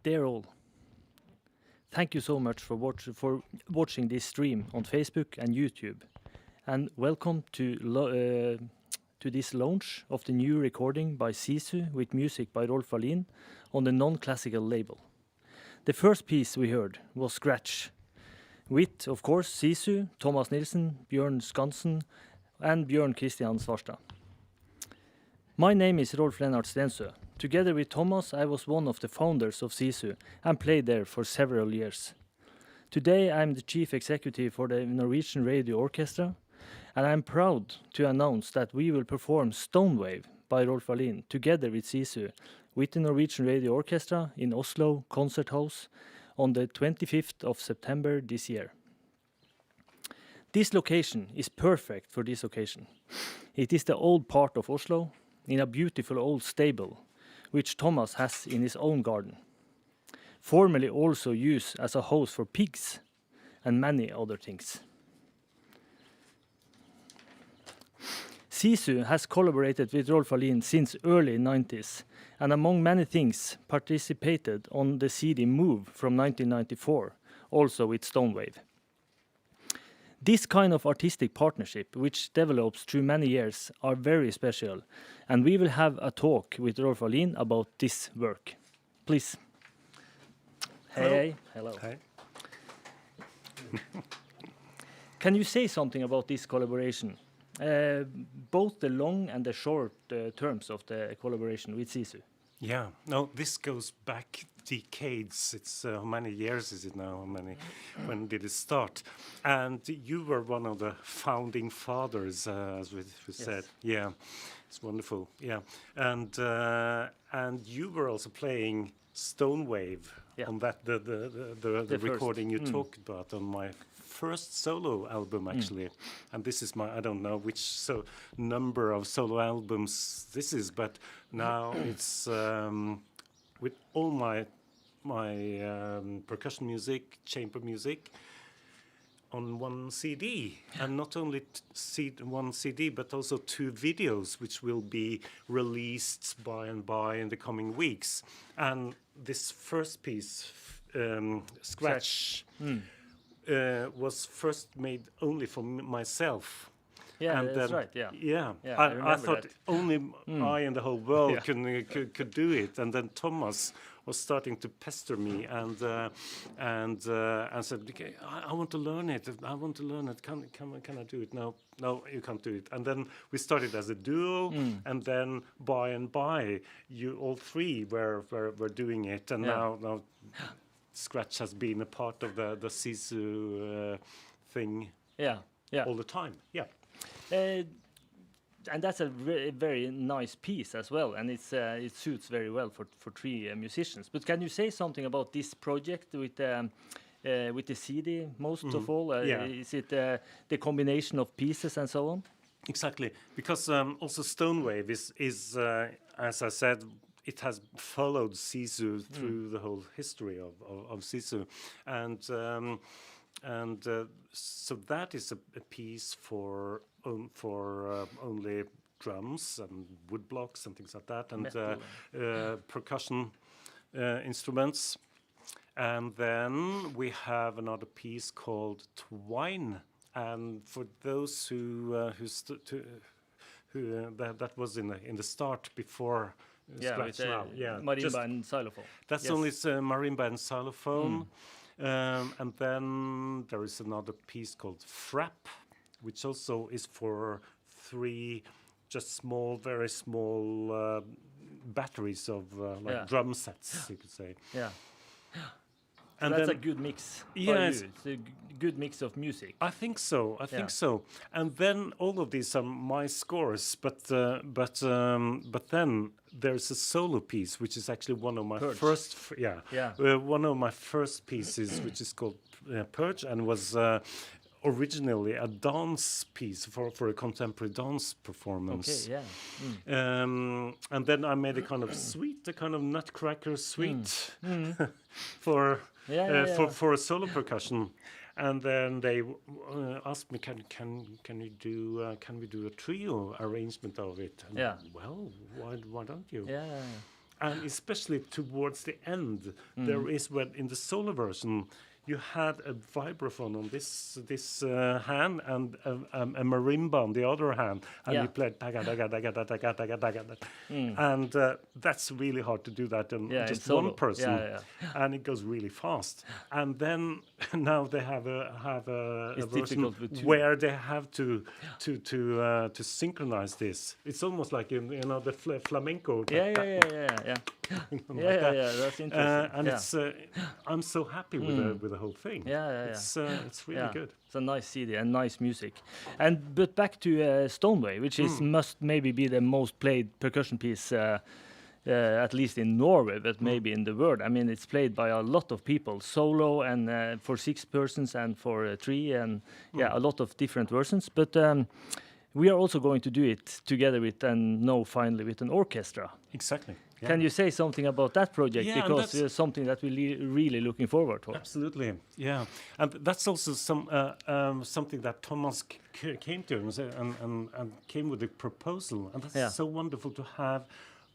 Dear all, thank you so much for watching this stream on Facebook and YouTube, and welcome to this launch of the new recording by SISU with music by Rolf Wallin on the Nonclassical label. The first piece we heard was Scratch, with, of course, SISU, Tomas Nilsson, Bjørn Skansen, and Bjørn Christian Svarstad. My name is Rolf Lennart Stensø. Together with Tomas, I was one of the founders of SISU and played there for several years. Today, I'm the chief executive for the Norwegian Radio Orchestra, and I'm proud to announce that we will perform Stonewave by Rolf Wallin together with SISU with the Norwegian Radio Orchestra in Oslo Concert House on the 25th of September this year. This location is perfect for this occasion. It is the old part of Oslo, in a beautiful old stable, which Tomas has in his own garden, formerly also used as a house for pigs and many other things. SISU has collaborated with Rolf Wallin since early 90s, and among many things participated on the CD Move from 1994, also with Stonewave. This kind of artistic partnership, which develops through many years, are very special, and we will have a talk with Rolf Wallin about this work. Please. Hey. Hello. Hi. Can you say something about this collaboration? Both the long and the short terms of the collaboration with SISU. Yeah, no, this goes back decades. It's how many years is it now? When did it start? And you were one of the founding fathers, as we said. Yeah, it's wonderful. Yeah, and you were also playing Stonewave on that the recording you talked about on my first solo album actually, and this is my I don't know which number of solo albums this is, but now it's with all my percussion music, chamber music, on one CD, and not only one CD, but also 2 videos, which will be released by and by in the coming weeks. And this first piece, Scratch, was first made only for myself. Yeah, and that's then, right. Yeah. Yeah, I I thought that. only I in the whole world could do it. And then Tomas was starting to pester me and said, okay, I want to learn it. I want to learn it. Can I do it? No, you can't do it. And then we started as a duo, and then by and by, you all 3 were doing it, and now Scratch has been a part of the SISU thing. All the time. Yeah. And that's a very nice piece as well, and it suits very well for 3 musicians. But can you say something about this project with the CD most of all? Is it the combination of pieces and so on? Exactly, because also Stonewave is as I said, it has followed SISU through the whole history of SISU, and so that is a piece for only drums and wood blocks and things like that, and percussion instruments. And then we have another piece called TWINE, and for those that was in the start before Scratch now. Marimba and xylophone. That's only marimba and xylophone. And then there is another piece called Frap, which also is for 3 just very small batteries of drum sets, you could say. Yeah. And that's a good mix. Yes, it's a good mix of music. I think so. I think so. And then all of these are my scores, but then there's a solo piece, which is actually one of my first. One of my first pieces, which is called Purge, and was originally a dance piece for a contemporary dance performance. Okay, yeah. And then I made a kind of suite, a kind of Nutcracker suite for a solo percussion. And then they asked me, can we do a trio arrangement of it? And well, why don't you? Yeah. And especially towards the end, there is in the solo version, you had a vibraphone on this hand and a marimba on the other hand, and you played daga daga daga daga daga daga, and that's really hard to do that in just one person, and it goes really fast. And then now they have a version where they have to synchronize this. It's almost like the flamenco. That's interesting. And it's I'm so happy with the whole thing. It's really good. It's a nice CD and nice music. But back to Stonewave, which is must maybe be the most played percussion piece, at least in Norway, but maybe in the world. I mean, it's played by a lot of people, solo and for 6 persons and for 3, and a lot of different versions. But we are also going to do it together with, and now finally with, an orchestra. Exactly. Yeah. Can you say something about that project? Because it's something that we're really looking forward to. Absolutely, yeah. And that's also something that Tomas came to and came with a proposal. And that's so wonderful to have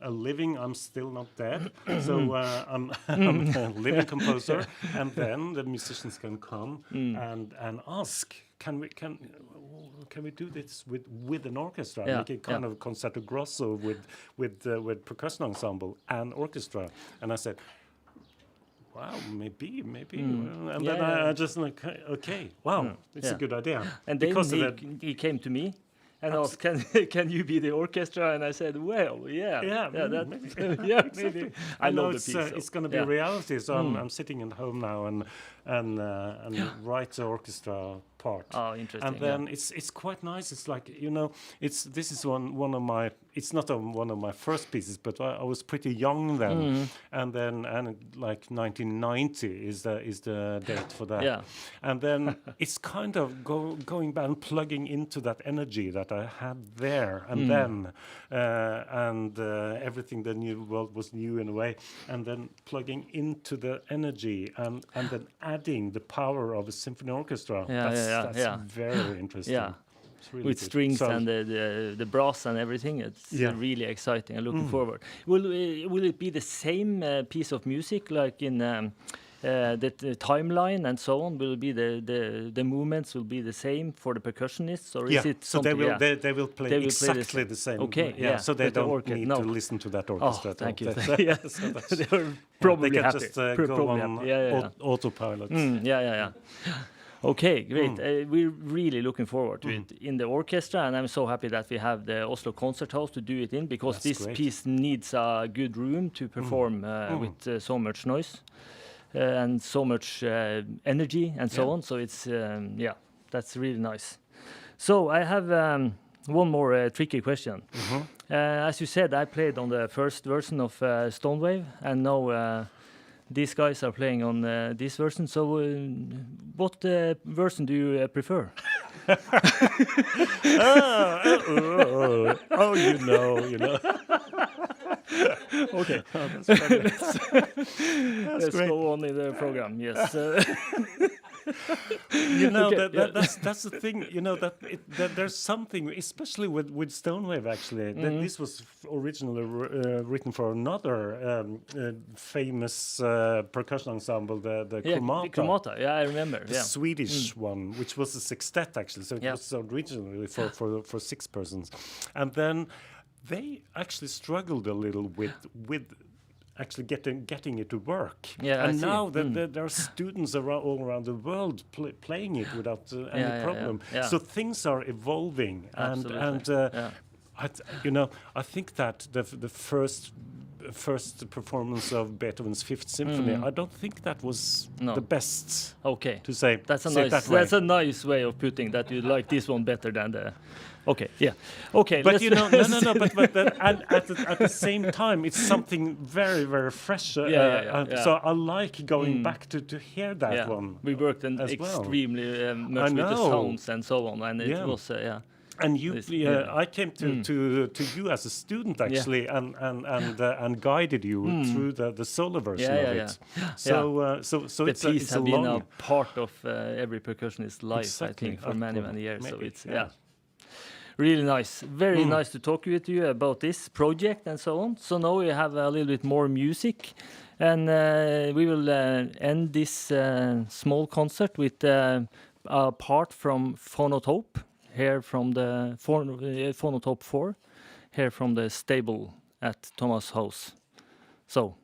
a living. I'm still not dead, so I'm a living composer. And then the musicians can come and ask, can we do this with an orchestra? Make a kind of concerto grosso with percussion ensemble and orchestra. And I said, wow, maybe. And then I just like, okay, wow, it's a good idea. And then he came to me and asked, can you be the orchestra? And I said, well, maybe. Exactly. I know the piece. It's going to be reality. So I'm sitting at home now and write the orchestra part. Oh, interesting. And then it's quite nice. It's like, this is one of my. It's not one of my first pieces, but I was pretty young then, and like 1990 is the date for that. Yeah. And then it's kind of going back and plugging into that energy that I had there, and then everything, the new world was new in a way, and then plugging into the energy and then adding the power of a symphony orchestra. That's very interesting. Yeah. Really with strings and the brass and everything, it's really exciting. I'm looking forward. Will it be the same piece of music like in the timeline and so on? Will it be the movements will be the same for the percussionists, or is it so they will play exactly the same. Okay, so they don't need to listen to that orchestra. Oh, thank you. So they were probably they can happy. just go on autopilot. Okay, great. We're really looking forward to it in the orchestra, and I'm so happy that we have the Oslo Concert House to do it in, because this piece needs a good room to perform with so much noise and so much energy and so on. So it's, that's really nice. So I have one more tricky question. As you said, I played on the first version of Stonewave, and now these guys are playing on this version. So what version do you prefer? You know. Okay. Let's go on in the program. Yes. That's the thing. That there's something, especially with Stonewave. Actually, that this was originally written for another famous percussion ensemble, the Kromata. The Kromata. Yeah, I remember. The Swedish one, which was a sextet actually. So it was originally for 6 persons, and then they actually struggled a little with actually getting it to work. And now there are students all around the world playing it without any problem. So things are evolving, and I think that the first performance of Beethoven's Fifth Symphony, I don't think that was the best. Okay, to say that's a nice way of putting that. You like this one better than the. Okay, okay. But but at the same time, it's something very, very fresh. So I like going back to hear that one. We worked extremely much with the sounds and so on, and it was And I came to you as a student actually, and guided you through the solo version of it. So the piece has been a part of every percussionist's life, I think, for many years. So it's really nice, very nice to talk with you about this project and so on. So now we have a little bit more music, and we will end this small concert with a part from Phonotope, here from the Phonotope 4, here from the stable at Tomas' house. So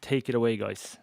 take it away, guys.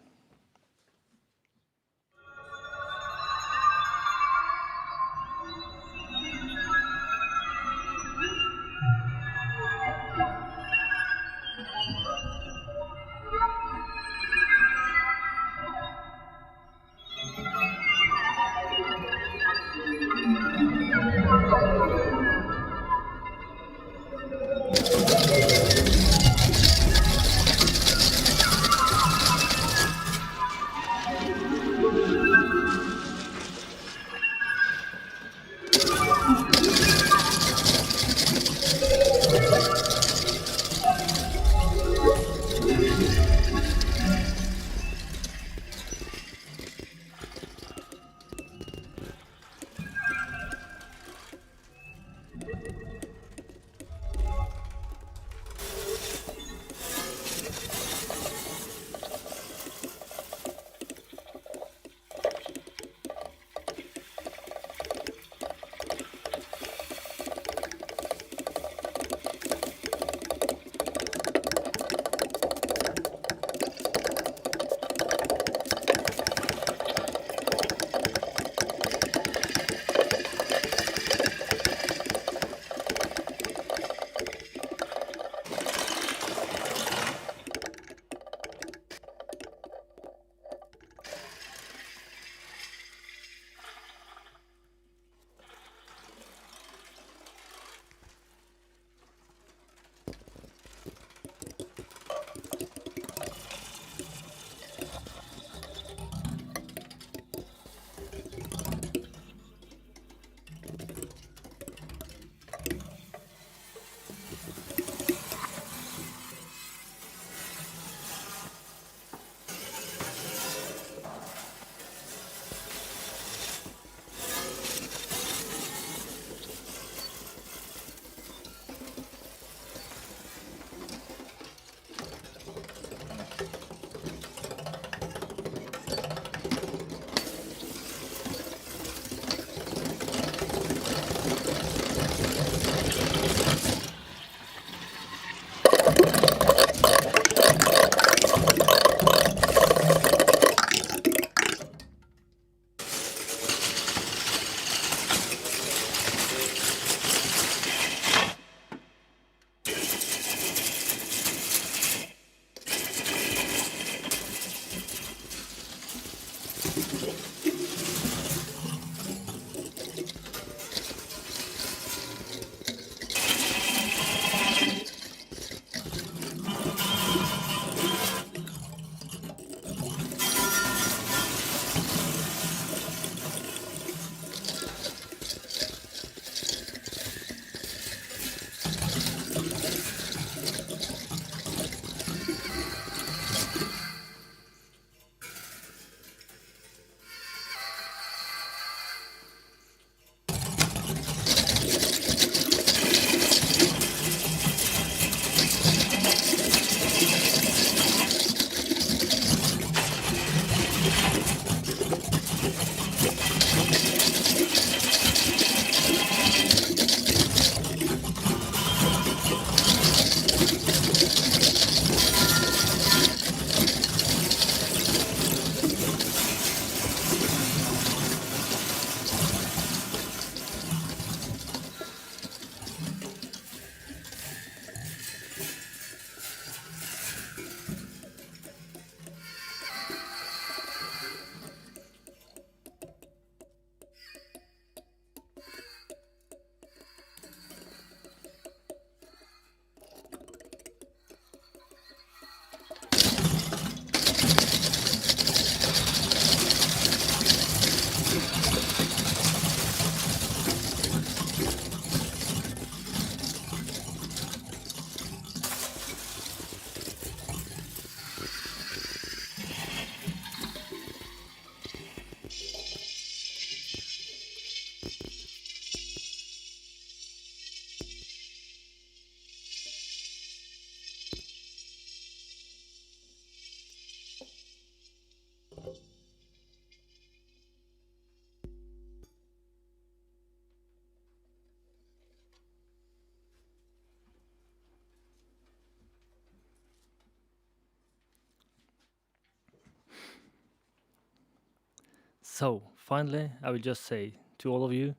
So, finally, I will just say to all of you,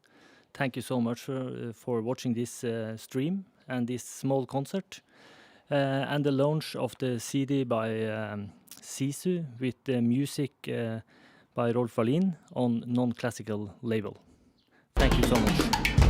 thank you so much for watching this stream and this small concert and the launch of the CD by SISU with the music by Rolf Wallin on Nonclassical label. Thank you so much.